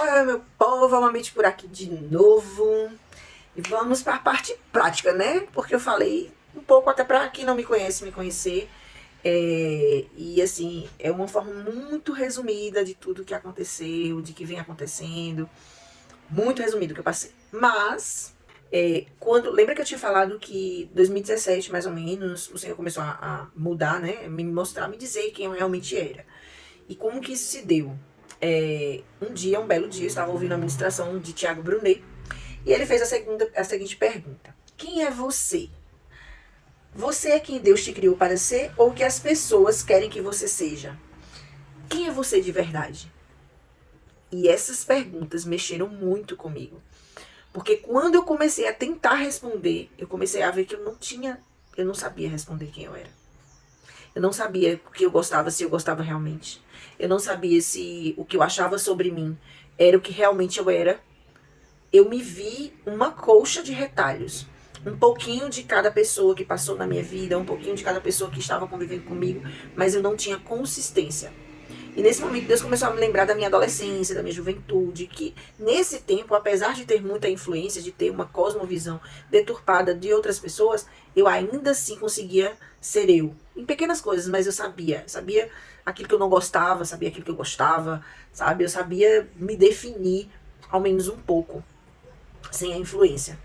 Oi, meu povo, amamente por aqui de novo. E vamos para a parte prática, né? Porque eu falei um pouco até para quem não me conhece me conhecer. E assim, é uma forma muito resumida de tudo que aconteceu, de que vem acontecendo. Muito resumido que eu passei. Mas, lembra que eu tinha falado que 2017, mais ou menos, o Senhor começou a mudar, né? Me mostrar, me dizer quem eu realmente era. E como que isso se deu? Um belo dia, eu estava ouvindo a ministração de Tiago Brunet, e ele fez a seguinte pergunta: quem é você? Você é quem Deus te criou para ser ou que as pessoas querem que você seja? Quem é você de verdade? E essas perguntas mexeram muito comigo. Porque quando eu comecei a tentar responder, eu comecei a ver que eu não sabia responder quem eu era. Eu não sabia o que eu gostava, se eu gostava realmente. Eu não sabia se o que eu achava sobre mim era o que realmente eu era. Eu me vi uma colcha de retalhos. Um pouquinho de cada pessoa que passou na minha vida, um pouquinho de cada pessoa que estava convivendo comigo, mas eu não tinha consistência. E nesse momento Deus começou a me lembrar da minha adolescência, da minha juventude, que nesse tempo, apesar de ter muita influência, de ter uma cosmovisão deturpada de outras pessoas, eu ainda assim conseguia ser eu. Em pequenas coisas, mas eu sabia aquilo que eu não gostava, sabia aquilo que eu gostava, sabe? Eu sabia me definir, ao menos um pouco, sem a influência.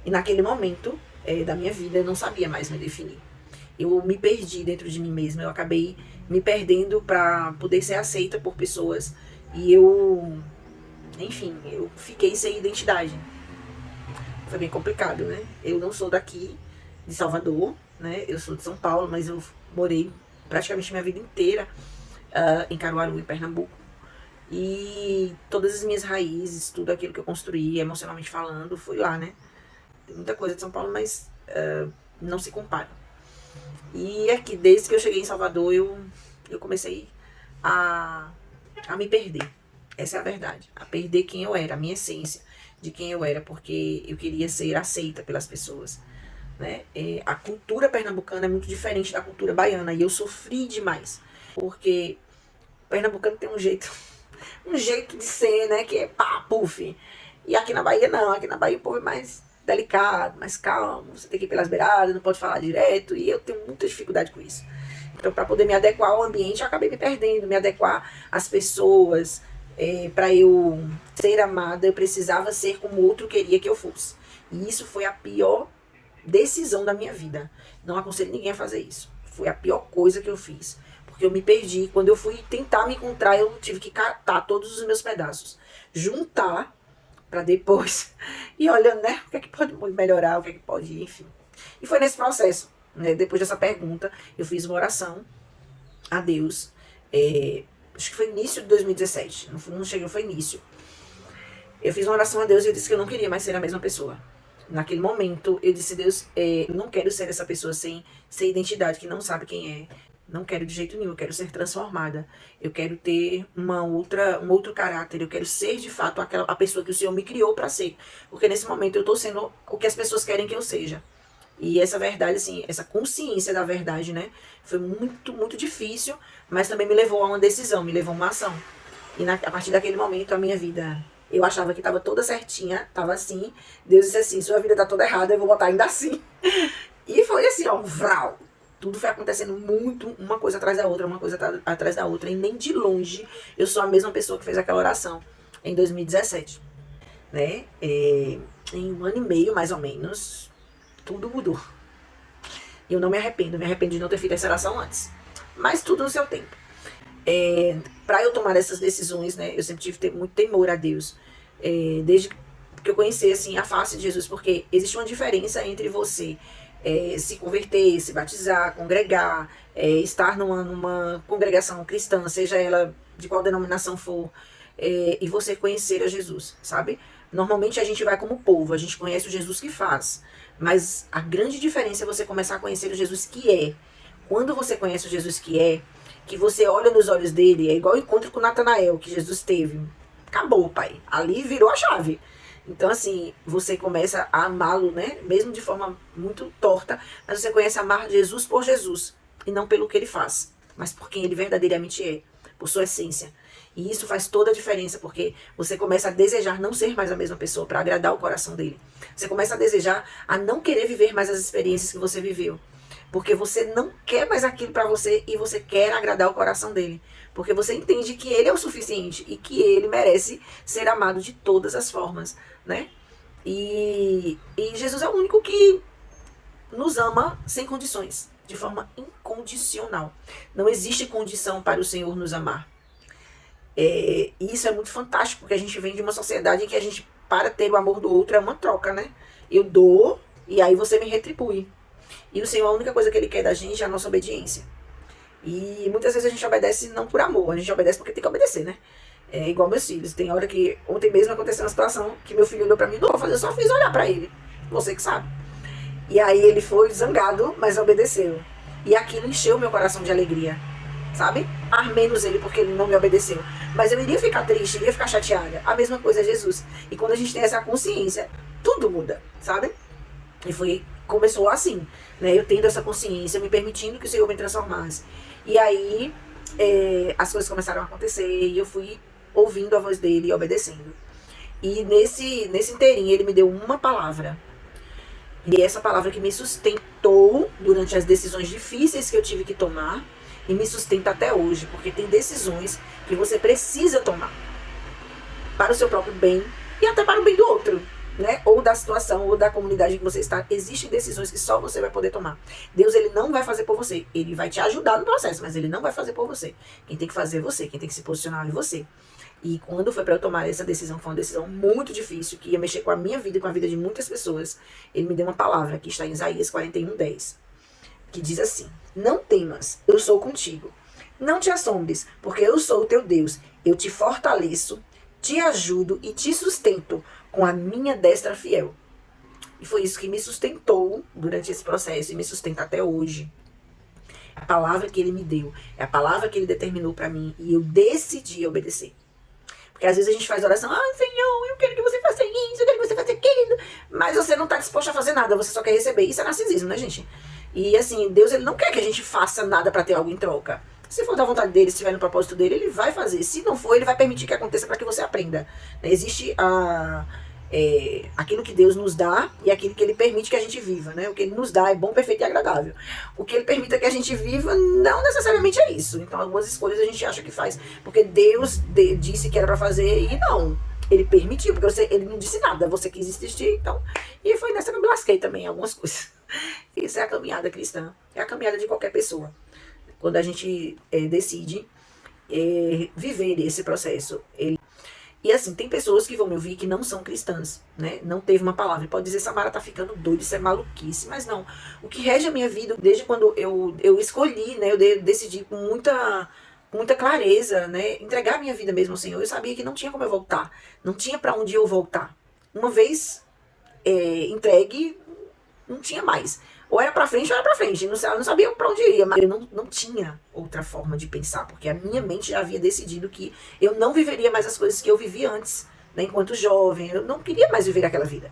E naquele momento da minha vida eu não sabia mais me definir. Eu me perdi dentro de mim mesma, eu acabei me perdendo para poder ser aceita por pessoas e enfim, eu fiquei sem identidade. Foi bem complicado, né? Eu não sou daqui de Salvador, né? Eu sou de São Paulo, mas eu morei praticamente minha vida inteira em Caruaru, em Pernambuco. E todas as minhas raízes, tudo aquilo que eu construí, emocionalmente falando, foi lá, né? Tem muita coisa de São Paulo, mas não se compara. E aqui, desde que eu cheguei em Salvador, eu comecei a me perder. Essa é a verdade. A perder quem eu era, a minha essência de quem eu era, porque eu queria ser aceita pelas pessoas. Né? A cultura pernambucana é muito diferente da cultura baiana e eu sofri demais. Porque o pernambucano tem um jeito de ser, né? Que é pá, puf. E aqui na Bahia não, aqui na Bahia o povo é mais delicado, mais calmo, você tem que ir pelas beiradas, não pode falar direto, e eu tenho muita dificuldade com isso. Então, para poder me adequar ao ambiente, eu acabei me perdendo, me adequar às pessoas. Para eu ser amada, eu precisava ser como o outro queria que eu fosse. E isso foi a pior decisão da minha vida. Não aconselho ninguém a fazer isso. Foi a pior coisa que eu fiz. Porque eu me perdi. Quando eu fui tentar me encontrar, eu tive que catar todos os meus pedaços. Juntar para depois e olhando, né, o que é que pode melhorar, o que é que pode, enfim. E foi nesse processo, né, depois dessa pergunta, eu fiz uma oração a Deus, acho que foi início de 2017, não cheguei, foi início. Eu fiz uma oração a Deus e eu disse que eu não queria mais ser a mesma pessoa. Naquele momento, eu disse, Deus, eu não quero ser essa pessoa sem identidade, que não sabe quem é. Não quero de jeito nenhum, eu quero ser transformada. Eu quero ter um outro caráter. Eu quero ser de fato a pessoa que o Senhor me criou para ser. Porque nesse momento eu estou sendo o que as pessoas querem que eu seja. E essa verdade, assim, essa consciência da verdade, né? Foi muito, muito difícil, mas também me levou a uma decisão, me levou a uma ação. E a partir daquele momento a minha vida, eu achava que estava toda certinha, estava assim. Deus disse assim, sua vida está toda errada, eu vou botar ainda assim. E foi assim, ó, vral. Tudo foi acontecendo muito, uma coisa atrás da outra, uma coisa atrás da outra. E nem de longe eu sou a mesma pessoa que fez aquela oração em 2017. Né? Em um ano e meio, mais ou menos, tudo mudou. E eu não me arrependo de não ter feito essa oração antes. Mas tudo no seu tempo. Para eu tomar essas decisões, né, eu sempre tive muito temor a Deus. Desde que eu conheci assim, a face de Jesus. Porque existe uma diferença entre você se converter, se batizar, congregar, estar numa congregação cristã, seja ela de qual denominação for, e você conhecer a Jesus, sabe? Normalmente a gente vai como povo, a gente conhece o Jesus que faz, mas a grande diferença é você começar a conhecer o Jesus que é. Quando você conhece o Jesus que você olha nos olhos dele, é igual o encontro com Natanael que Jesus teve. Acabou, pai. Ali virou a chave. Então, assim, você começa a amá-lo, né? Mesmo de forma muito torta, mas você começa a amar Jesus por Jesus. E não pelo que ele faz, mas por quem ele verdadeiramente é. por sua essência. E isso faz toda a diferença, porque você começa a desejar não ser mais a mesma pessoa para agradar o coração dele. Você começa a desejar a não querer viver mais as experiências que você viveu. Porque você não quer mais aquilo para você e você quer agradar o coração dele. Porque você entende que ele é o suficiente e que ele merece ser amado de todas as formas, né? E Jesus é o único que nos ama sem condições, de forma incondicional. Não existe condição para o Senhor nos amar. E isso é muito fantástico, porque a gente vem de uma sociedade em que a gente, para ter o amor do outro, é uma troca, né? Eu dou e aí você me retribui. E o Senhor, a única coisa que Ele quer da gente é a nossa obediência. E muitas vezes a gente obedece não por amor, a gente obedece porque tem que obedecer, né? É igual meus filhos. Tem hora que, ontem mesmo aconteceu uma situação que meu filho olhou pra mim, não vou fazer, eu só fiz olhar pra ele. Você que sabe. E aí ele foi zangado, mas obedeceu. E aquilo encheu meu coração de alegria, sabe? Menos ele porque ele não me obedeceu. Mas eu iria ficar triste, iria ficar chateada. A mesma coisa é Jesus. E quando a gente tem essa consciência, tudo muda, sabe? E começou assim, né? Eu tendo essa consciência, me permitindo que o Senhor me transformasse. E aí as coisas começaram a acontecer e eu fui ouvindo a voz dele e obedecendo. E nesse inteirinho ele me deu uma palavra. E essa palavra que me sustentou durante as decisões difíceis que eu tive que tomar e me sustenta até hoje, porque tem decisões que você precisa tomar para o seu próprio bem e até para o bem do outro, né? Ou da situação, ou da comunidade em que você está. Existem decisões que só você vai poder tomar. Deus, ele não vai fazer por você. Ele vai te ajudar no processo, mas ele não vai fazer por você. Quem tem que fazer é você, quem tem que se posicionar é você. E quando foi para eu tomar essa decisão, foi uma decisão muito difícil, que ia mexer com a minha vida e com a vida de muitas pessoas. Ele me deu uma palavra, que está em Isaías 41:10, que diz assim: não temas, eu sou contigo. Não te assombres, porque eu sou o teu Deus. Eu te fortaleço, te ajudo e te sustento com a minha destra fiel. E foi isso que me sustentou durante esse processo e me sustenta até hoje. A palavra que ele me deu, é a palavra que ele determinou para mim e eu decidi obedecer. Porque às vezes a gente faz oração, Senhor, eu quero que você faça isso, eu quero que você faça aquilo, mas você não está disposto a fazer nada, você só quer receber. Isso é narcisismo, né, gente? E assim, Deus, ele não quer que a gente faça nada para ter algo em troca. Se for da vontade dele, se estiver no propósito dele, ele vai fazer. Se não for, ele vai permitir que aconteça para que você aprenda. Existe aquilo que Deus nos dá e aquilo que ele permite que a gente viva, né? O que ele nos dá é bom, perfeito e agradável. O que ele permite que a gente viva não necessariamente é isso. Então algumas escolhas a gente acha que faz porque Deus disse que era para fazer e não. Ele permitiu, porque ele não disse nada, você quis insistir, então. E foi nessa que eu me lasquei também, algumas coisas. Isso é a caminhada cristã, é a caminhada de qualquer pessoa. Quando a gente decide viver esse processo. E assim, tem pessoas que vão me ouvir que não são cristãs, né? Não teve uma palavra. Pode dizer, Samara tá ficando doida, isso é maluquice. Mas não. O que rege a minha vida, desde quando eu escolhi, né? Eu decidi com muita clareza, né? Entregar a minha vida mesmo ao Senhor. Eu sabia que não tinha como eu voltar. Não tinha para onde eu voltar. Uma vez entregue, não tinha mais. Ou era pra frente ou era pra frente. Eu não sabia pra onde iria, mas eu não tinha outra forma de pensar, porque a minha mente já havia decidido que eu não viveria mais as coisas que eu vivi antes, né, enquanto jovem. Eu não queria mais viver aquela vida.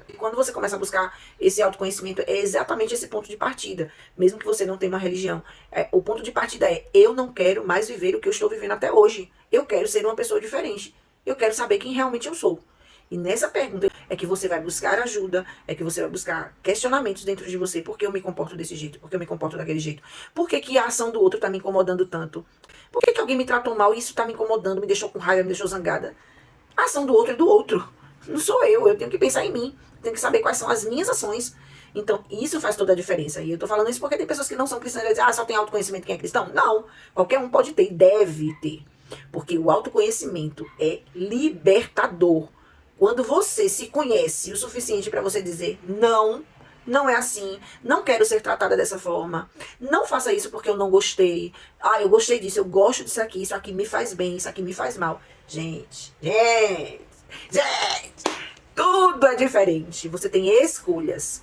E quando você começa a buscar esse autoconhecimento, é exatamente esse ponto de partida, mesmo que você não tenha uma religião. O ponto de partida é: eu não quero mais viver o que eu estou vivendo até hoje. Eu quero ser uma pessoa diferente. Eu quero saber quem realmente eu sou. E nessa pergunta é que você vai buscar ajuda, é que você vai buscar questionamentos dentro de você. Por que eu me comporto desse jeito? Por que eu me comporto daquele jeito? Por que a ação do outro está me incomodando tanto? Por que alguém me tratou mal e isso está me incomodando, me deixou com raiva, me deixou zangada? A ação do outro é do outro. Não sou eu tenho que pensar em mim. Tenho que saber quais são as minhas ações. Então, isso faz toda a diferença. E eu tô falando isso porque tem pessoas que não são cristãs e dizem, só tem autoconhecimento quem é cristão. Não, qualquer um pode ter, deve ter. Porque o autoconhecimento é libertador. Quando você se conhece o suficiente para você dizer, não é assim, não quero ser tratada dessa forma, não faça isso porque eu não gostei, eu gostei disso, eu gosto disso aqui, isso aqui me faz bem, isso aqui me faz mal. Gente, tudo é diferente, você tem escolhas.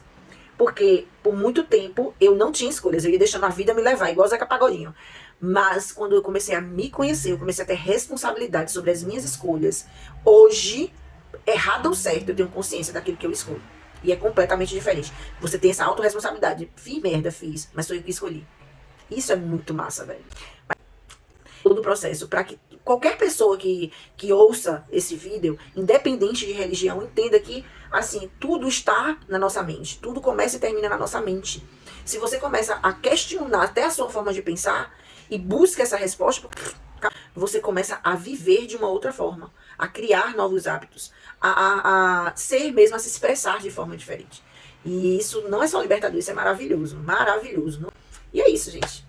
Porque por muito tempo eu não tinha escolhas, eu ia deixando a vida me levar, igual o Zeca Pagodinho. Mas quando eu comecei a me conhecer, eu comecei a ter responsabilidade sobre as minhas escolhas. Hoje, errado ou certo, eu tenho consciência daquilo que eu escolho. E é completamente diferente. Você tem essa autorresponsabilidade. Fiz merda, mas sou eu que escolhi. Isso é muito massa, velho. todo o processo, para que qualquer pessoa que ouça esse vídeo, independente de religião, entenda que, assim, tudo está na nossa mente. Tudo começa e termina na nossa mente. Se você começa a questionar até a sua forma de pensar e busca essa resposta, você começa a viver de uma outra forma, a criar novos hábitos, a ser mesmo, a se expressar de forma diferente. E isso não é só libertador, isso é maravilhoso, maravilhoso. E é isso, gente.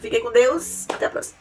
Fiquem com Deus, até a próxima.